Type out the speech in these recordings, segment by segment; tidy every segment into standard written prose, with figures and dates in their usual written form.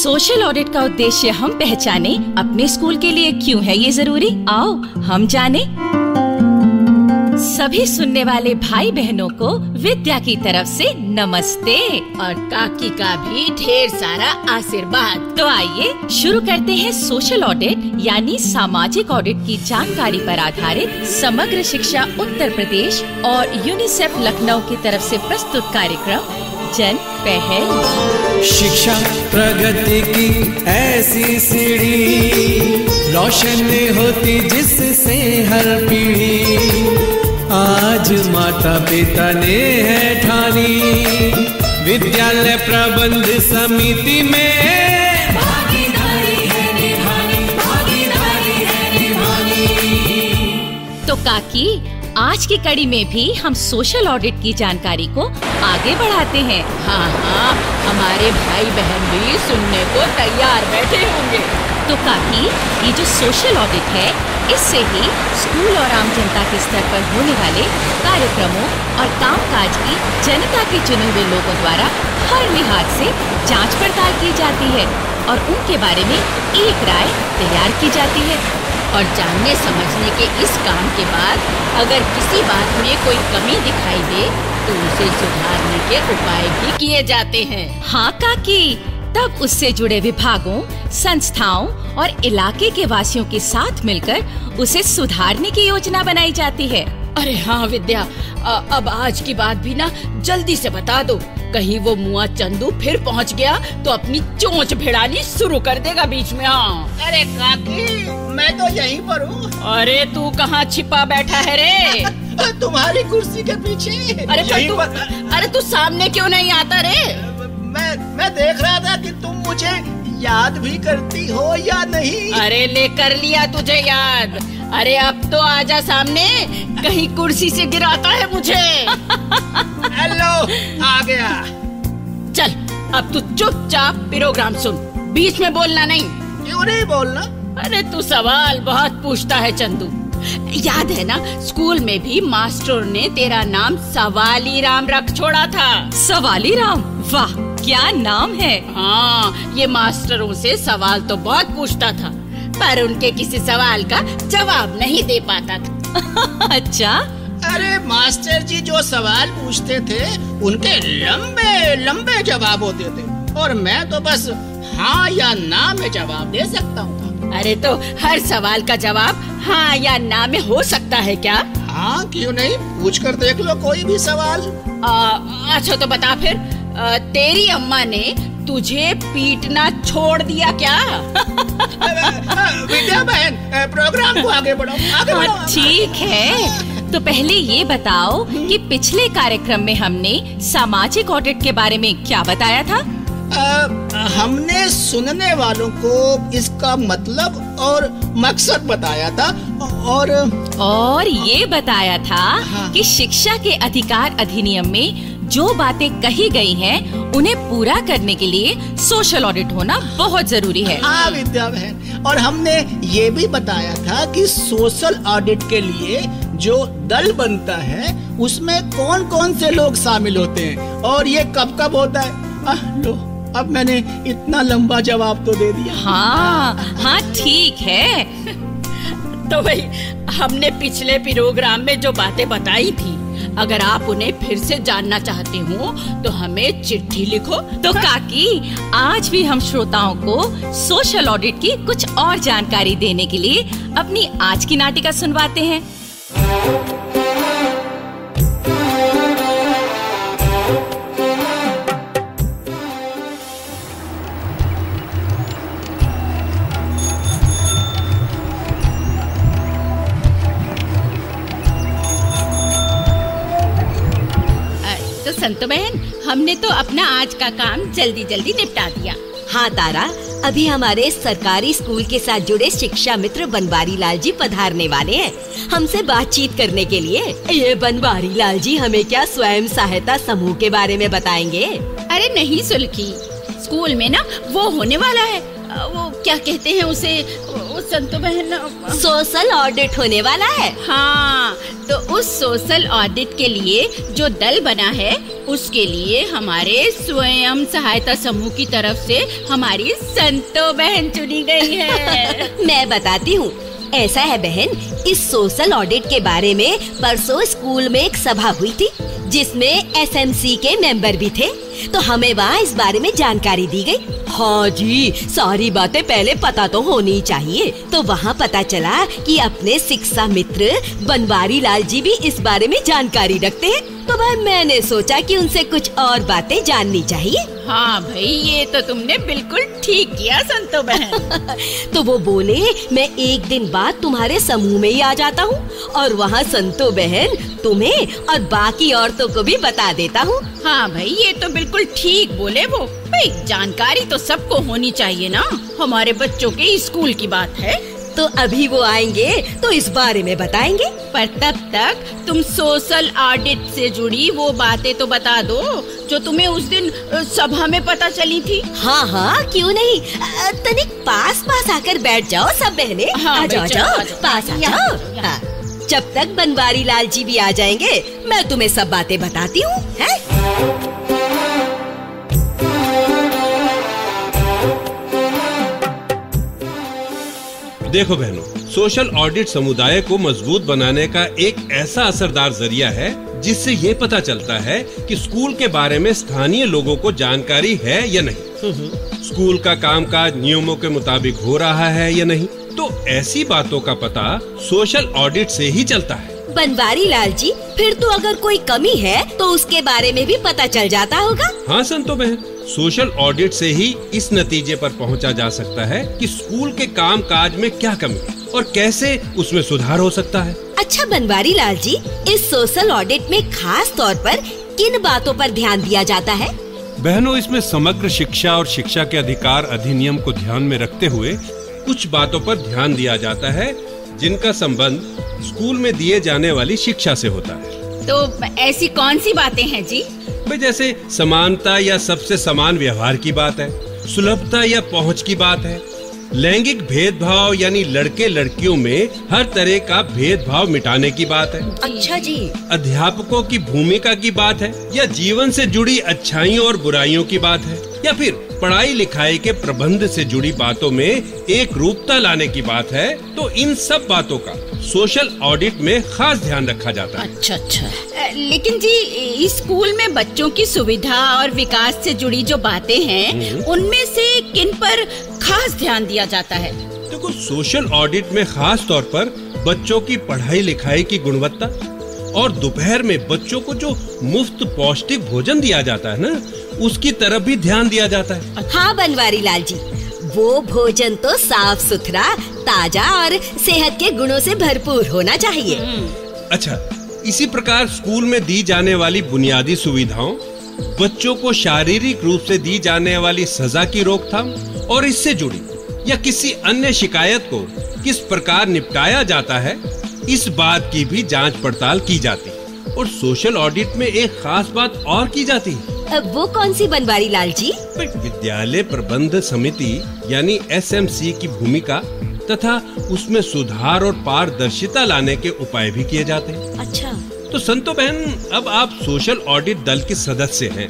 Social audit का उद्देश्य हम पहचाने, अपने स्कूल के लिए क्यों है ये जरूरी, आओ हम जाने। सभी सुनने वाले भाई बहनों को विद्या की तरफ से नमस्ते और काकी का भी ढेर सारा आशीर्वाद। तो आइए शुरू करते हैं सोशल ऑडिट यानी सामाजिक ऑडिट की जानकारी पर आधारित समग्र शिक्षा उत्तर प्रदेश और यूनिसेफ लखनऊ की तरफ से प्रस्तुत कार्यक्रम जन पहल। शिक्षा प्रगति की ऐसी सीढ़ी रोशन होती जिससे हर पीढ़ी, आज माता पिता ने है ठानी विद्यालय प्रबंध समिति में भागीदारी है निभानी, भागीदारी है निभानी। तो काकी, आज की कड़ी में भी हम सोशल ऑडिट की जानकारी को आगे बढ़ाते हैं। हाँ, हमारे भाई बहन भी सुनने को तैयार बैठे होंगे। तो काकी, ये जो सोशल ऑडिट है, इससे ही स्कूल और आम जनता के स्तर पर होने वाले कार्यक्रमों और कामकाज की जनता के चुने हुए लोगों द्वारा हर लिहाज से जांच पड़ताल की जाती है और उनके बारे में एक राय तैयार की जाती है। और जानने समझने के इस काम के बाद अगर किसी बात में कोई कमी दिखाई दे तो उसे सुधारने के उपाय भी किए जाते हैं। हाँ काकी, तब उससे जुड़े विभागों, संस्थाओं और इलाके के वासियों के साथ मिलकर उसे सुधारने की योजना बनाई जाती है। अरे हाँ विद्या, अब आज की बात भी ना जल्दी से बता दो, कहीं वो मुआ चंदू फिर पहुंच गया तो अपनी चोंच भिड़ानी शुरू कर देगा बीच में। हाँ, अरे काकी, मैं तो यहीं पर हूँ। अरे तू कहाँ छिपा बैठा है रे? तुम्हारी कुर्सी के पीछे। अरे तू सामने क्यों नहीं आता रे? मैं देख रहा था कि तुम मुझे याद भी करती हो या नहीं। अरे ले कर लिया तुझे याद। अरे अब तो आजा सामने, कहीं कुर्सी से गिराता है मुझे। हेलो, आ गया। चल अब तू चुपचाप प्रोग्राम सुन, बीच में बोलना नहीं। क्यों नहीं बोलना? अरे तू सवाल बहुत पूछता है चंदू। याद है ना, स्कूल में भी मास्टर ने तेरा नाम सवाली राम रख छोड़ा था। सवाली राम? वाह, क्या नाम है। हाँ, ये मास्टरों से सवाल तो बहुत पूछता था पर उनके किसी सवाल का जवाब नहीं दे पाता था। अच्छा? अरे मास्टर जी जो सवाल पूछते थे उनके लंबे लंबे जवाब होते थे और मैं तो बस हाँ या ना में जवाब दे सकता हूँ। अरे तो हर सवाल का जवाब हाँ या ना में हो सकता है क्या? हाँ, क्यों नहीं, पूछ कर देख लो कोई भी सवाल। अच्छा तो बता फिर, तेरी अम्मा ने तुझे पीटना छोड़ दिया क्या? विद्या बहन, प्रोग्राम को आगे बढ़ाओ। ठीक है, तो पहले ये बताओ कि पिछले कार्यक्रम में हमने सामाजिक ऑडिट के बारे में क्या बताया था? हमने सुनने वालों को इसका मतलब और मकसद बताया था और ये बताया था हाँ। कि शिक्षा के अधिकार अधिनियम में जो बातें कही गई हैं, उन्हें पूरा करने के लिए सोशल ऑडिट होना बहुत जरूरी है। हाँ विद्या बहन, और हमने ये भी बताया था कि सोशल ऑडिट के लिए जो दल बनता है उसमें कौन कौन से लोग शामिल होते हैं और ये कब कब होता है। लो, अब मैंने इतना लंबा जवाब तो दे दिया। हाँ ठीक है। तो भाई, हमने पिछले प्रोग्राम में जो बातें बताई थी, अगर आप उन्हें फिर से जानना चाहते हो तो हमें चिट्ठी लिखो। तो काकी, आज भी हम श्रोताओं को सोशल ऑडिट की कुछ और जानकारी देने के लिए अपनी आज की नाटिका सुनवाते हैं। संतो बहन, हमने तो अपना आज का काम जल्दी जल्दी निपटा दिया। हाँ तारा, अभी हमारे सरकारी स्कूल के साथ जुड़े शिक्षा मित्र बनवारी लाल जी पधारने वाले हैं हमसे बातचीत करने के लिए। ये बनवारी लाल जी हमें क्या स्वयं सहायता समूह के बारे में बताएंगे? अरे नहीं सुल्खी, स्कूल में ना वो होने वाला है, वो क्या कहते हैं उसे, वो संतो बहन, सोशल ऑडिट होने वाला है। हाँ, तो उस सोशल ऑडिट के लिए जो दल बना है उसके लिए हमारे स्वयं सहायता समूह की तरफ से हमारी संतो बहन चुनी गई है। मैं बताती हूँ। ऐसा है बहन, इस सोशल ऑडिट के बारे में परसों स्कूल में एक सभा हुई थी जिसमें एसएमसी के मेंबर भी थे, तो हमें वहाँ इस बारे में जानकारी दी गई। हाँ जी, सारी बातें पहले पता तो होनी चाहिए। तो वहाँ पता चला कि अपने शिक्षा मित्र बनवारी लाल जी भी इस बारे में जानकारी रखते हैं, तो भाई मैंने सोचा कि उनसे कुछ और बातें जाननी चाहिए। हाँ भाई, ये तो तुमने बिल्कुल ठीक किया संतो बहन। तो वो बोले, मैं एक दिन बाद तुम्हारे समूह में ही आ जाता हूँ और वहाँ संतो बहन तुम्हें और बाकी औरतों को भी बता देता हूँ। हाँ भाई, ये तो बिल्कुल ठीक बोले वो। भाई जानकारी तो सबको होनी चाहिए ना, हमारे बच्चों के स्कूल की बात है। तो अभी वो आएंगे तो इस बारे में बताएंगे। पर तब तक तुम सोशल ऑडिट से जुड़ी वो बातें तो बता दो जो तुम्हें उस दिन सभा में पता चली थी। हाँ हाँ, क्यों नहीं। तनिक पास आकर बैठ जाओ सब बहने। हाँ, आ जाओ, पास आ जाओ। हाँ, जब तक बनवारी लाल जी भी आ जाएंगे मैं तुम्हें सब बातें बताती हूँ। देखो बहनों, सोशल ऑडिट समुदाय को मजबूत बनाने का एक ऐसा असरदार जरिया है जिससे ये पता चलता है कि स्कूल के बारे में स्थानीय लोगों को जानकारी है या नहीं, स्कूल का कामकाज नियमों के मुताबिक हो रहा है या नहीं। तो ऐसी बातों का पता सोशल ऑडिट से ही चलता है। बनवारी लाल जी, फिर तो अगर कोई कमी है तो उसके बारे में भी पता चल जाता होगा। हाँ संतो बहन, सोशल ऑडिट से ही इस नतीजे पर पहुंचा जा सकता है कि स्कूल के कामकाज में क्या कमी है और कैसे उसमें सुधार हो सकता है। अच्छा बनवारी लाल जी, इस सोशल ऑडिट में खास तौर पर किन बातों पर ध्यान दिया जाता है? बहनों, इसमें समग्र शिक्षा और शिक्षा के अधिकार अधिनियम को ध्यान में रखते हुए कुछ बातों पर ध्यान दिया जाता है जिनका संबंध स्कूल में दिए जाने वाली शिक्षा से होता है। तो ऐसी कौन सी बातें हैं जी? भाई जैसे समानता या सबसे समान व्यवहार की बात है, सुलभता या पहुंच की बात है, लैंगिक भेदभाव यानी लड़के लड़कियों में हर तरह का भेदभाव मिटाने की बात है। अच्छा जी। अध्यापकों की भूमिका की बात है, या जीवन से जुड़ी अच्छाइयों और बुराइयों की बात है, या फिर पढ़ाई लिखाई के प्रबंध से जुड़ी बातों में एक रूपता लाने की बात है। तो इन सब बातों का सोशल ऑडिट में खास ध्यान रखा जाता है। अच्छा। लेकिन जी, स्कूल में बच्चों की सुविधा और विकास से जुड़ी जो बातें हैं उनमें से किन पर खास ध्यान दिया जाता है? देखो, सोशल ऑडिट में खास तौर पर बच्चों की पढ़ाई लिखाई की गुणवत्ता और दोपहर में बच्चों को जो मुफ्त पौष्टिक भोजन दिया जाता है ना, उसकी तरफ भी ध्यान दिया जाता है। हाँ बनवारी लाल जी, वो भोजन तो साफ सुथरा, ताजा और सेहत के गुणों से भरपूर होना चाहिए। अच्छा, इसी प्रकार स्कूल में दी जाने वाली बुनियादी सुविधाओं, बच्चों को शारीरिक रूप से दी जाने वाली सजा की रोकथाम और इससे जुड़ी या किसी अन्य शिकायत को किस प्रकार निपटाया जाता है, इस बात की भी जांच पड़ताल की जाती है। और सोशल ऑडिट में एक खास बात और की जाती है। अब वो कौन सी बनवारी लाल जी? विद्यालय प्रबंध समिति यानी एसएमसी की भूमिका तथा उसमें सुधार और पारदर्शिता लाने के उपाय भी किए जाते हैं। अच्छा। तो संतो बहन, अब आप सोशल ऑडिट दल के सदस्य हैं,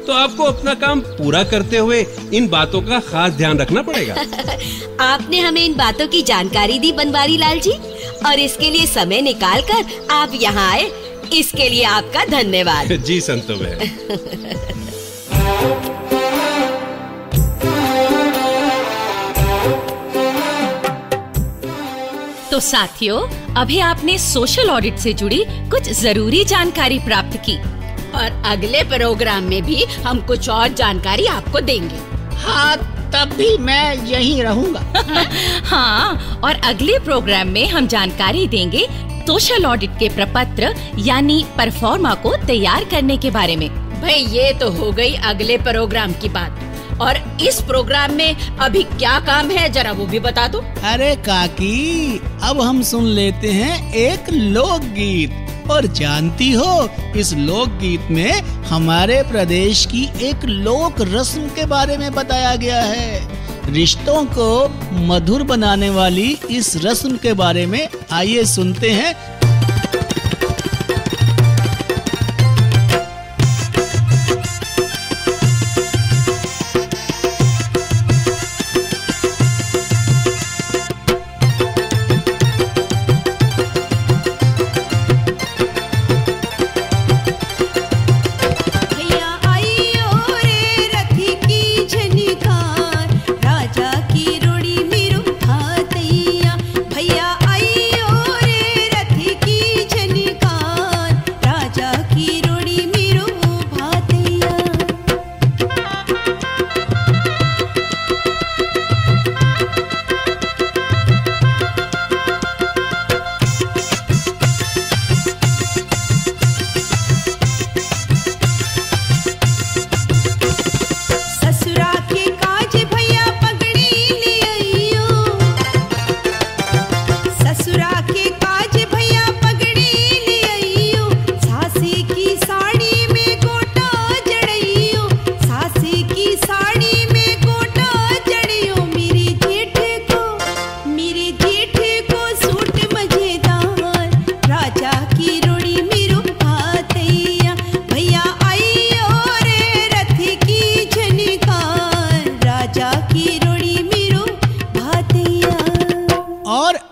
तो आपको अपना काम पूरा करते हुए इन बातों का खास ध्यान रखना पड़ेगा। आपने हमें इन बातों की जानकारी दी बनवारी लाल जी, और इसके लिए समय निकालकर आप यहाँ आए, इसके लिए आपका धन्यवाद। जी संतो बहन। तो साथियों, अभी आपने सोशल ऑडिट से जुड़ी कुछ जरूरी जानकारी प्राप्त की, और अगले प्रोग्राम में भी हम कुछ और जानकारी आपको देंगे। हाँ, तब भी मैं यहीं रहूंगा। हाँ, और अगले प्रोग्राम में हम जानकारी देंगे सोशल ऑडिट के प्रपत्र यानी परफॉर्मा को तैयार करने के बारे में। भाई ये तो हो गई अगले प्रोग्राम की बात, और इस प्रोग्राम में अभी क्या काम है जरा वो भी बता दो। अरे काकी, अब हम सुन लेते हैं एक लोकगीत। और जानती हो, इस लोकगीत में हमारे प्रदेश की एक लोक रस्म के बारे में बताया गया है। रिश्तों को मधुर बनाने वाली इस रस्म के बारे में आइए सुनते हैं।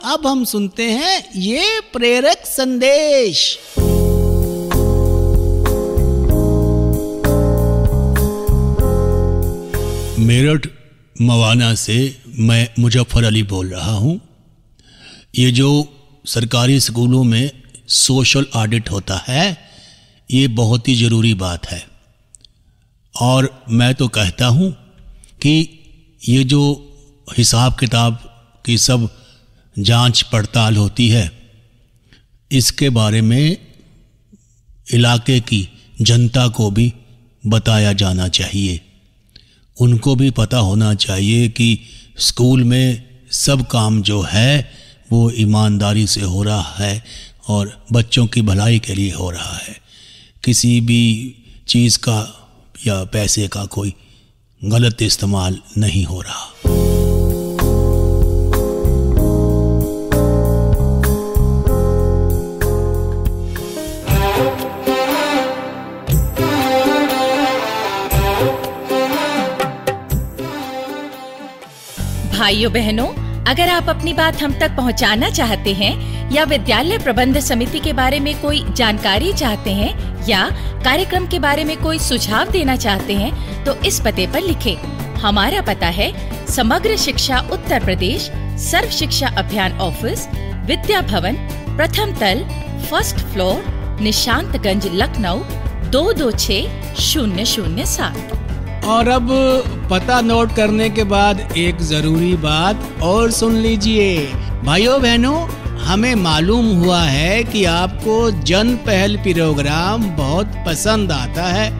अब हम सुनते हैं ये प्रेरक संदेश। मेरठ मवाना से मैं मुजफ्फर अली बोल रहा हूँ। ये जो सरकारी स्कूलों में सोशल ऑडिट होता है, ये बहुत ही ज़रूरी बात है। और मैं तो कहता हूँ कि ये जो हिसाब किताब की सब जांच पड़ताल होती है, इसके बारे में इलाके की जनता को भी बताया जाना चाहिए। उनको भी पता होना चाहिए कि स्कूल में सब काम जो है वो ईमानदारी से हो रहा है और बच्चों की भलाई के लिए हो रहा है। किसी भी चीज़ का या पैसे का कोई गलत इस्तेमाल नहीं हो रहा। भाइयों बहनों, अगर आप अपनी बात हम तक पहुंचाना चाहते हैं या विद्यालय प्रबंध समिति के बारे में कोई जानकारी चाहते हैं या कार्यक्रम के बारे में कोई सुझाव देना चाहते हैं तो इस पते पर लिखें। हमारा पता है समग्र शिक्षा उत्तर प्रदेश, सर्व शिक्षा अभियान ऑफिस, विद्या भवन, प्रथम तल, फर्स्ट फ्लोर, निशांतगंज, लखनऊ 226007। और अब पता नोट करने के बाद एक जरूरी बात और सुन लीजिए। भाइयों बहनों, हमें मालूम हुआ है कि आपको जन पहल प्रोग्राम बहुत पसंद आता है,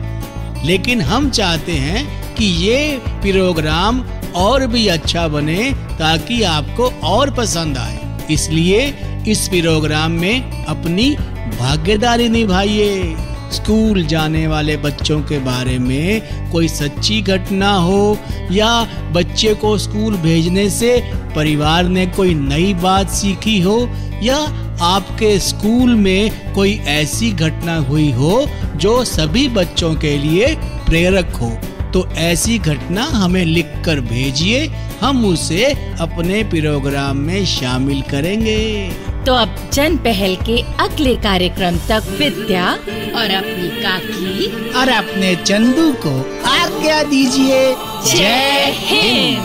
लेकिन हम चाहते हैं कि ये प्रोग्राम और भी अच्छा बने ताकि आपको और पसंद आए। इसलिए इस प्रोग्राम में अपनी भागीदारी निभाइए। स्कूल जाने वाले बच्चों के बारे में कोई सच्ची घटना हो या बच्चे को स्कूल भेजने से परिवार ने कोई नई बात सीखी हो या आपके स्कूल में कोई ऐसी घटना हुई हो जो सभी बच्चों के लिए प्रेरक हो, तो ऐसी घटना हमें लिखकर भेजिए। हम उसे अपने प्रोग्राम में शामिल करेंगे। तो अब जन पहल के अगले कार्यक्रम तक विद्या और अपनी काकी और अपने चंदू को आज्ञा दीजिए। जय हिंद।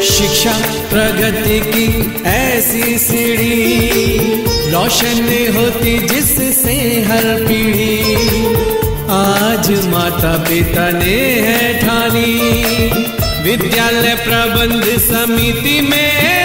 शिक्षा प्रगति की ऐसी सीढ़ी, रोशन होती जिससे हर पीढ़ी। आज माता पिता ने है ठानी, विद्यालय प्रबंध समिति में